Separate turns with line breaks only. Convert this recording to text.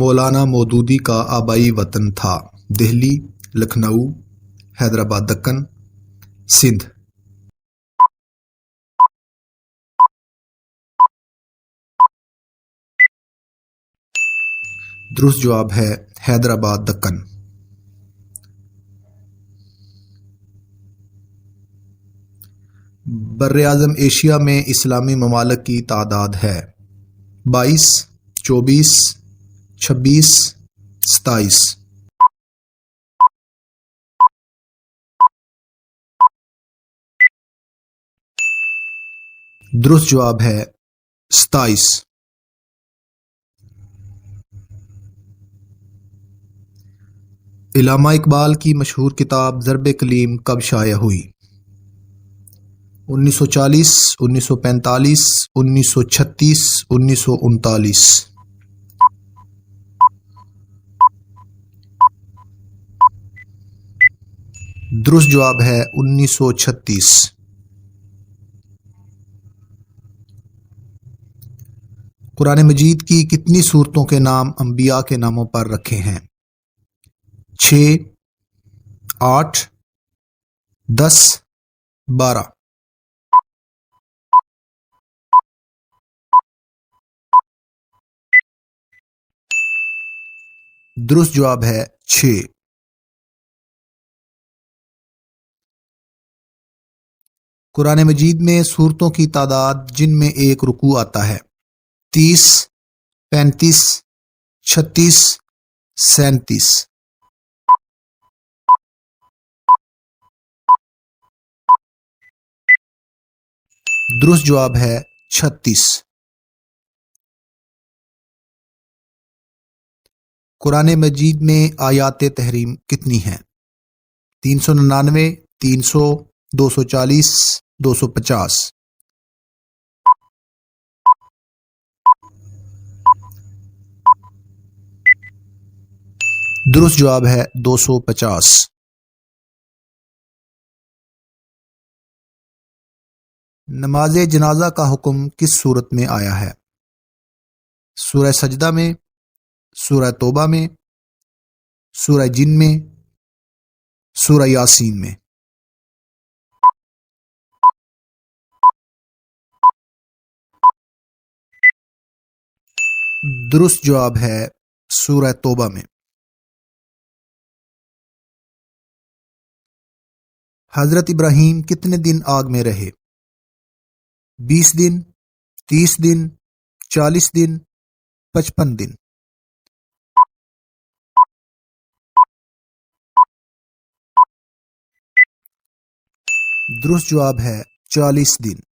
مولانا مودودی کا آبائی وطن تھا؟ دہلی، لکھنؤ، حیدرآباد دکن، سندھ۔ درست جواب ہے حیدرآباد دکن۔ براعظم ایشیا میں اسلامی ممالک کی تعداد ہے 22، 24، 26، 27۔ درست جواب ہے 27۔ علامہ اقبال کی مشہور کتاب ضرب کلیم کب شائع ہوئی؟ 1940، 1945، 1936، 1939۔ درست جواب ہے 1936۔ قرآن مجید کی کتنی سورتوں کے نام انبیاء کے ناموں پر رکھے ہیں؟ 6، 8، 10، 12۔ درست جواب ہے 6۔ قرآن مجید میں سورتوں کی تعداد جن میں ایک رکوع آتا ہے 30، 35، 36، 37۔ درست جواب ہے 36۔ قرآن مجید میں آیات تحریم کتنی ہیں؟ 399، 300، 240، 250۔ درست جواب ہے 250۔ نماز جنازہ کا حکم کس صورت میں آیا ہے؟ سورہ سجدہ میں، سورہ توبہ میں، سورہ جن میں، سورہ یاسین میں۔ درست جواب ہے سورہ توبہ میں۔ حضرت ابراہیم کتنے دن آگ میں رہے؟ 20 دن، 30 دن، 40 دن، 55 دن۔ درست جواب ہے 40 دن۔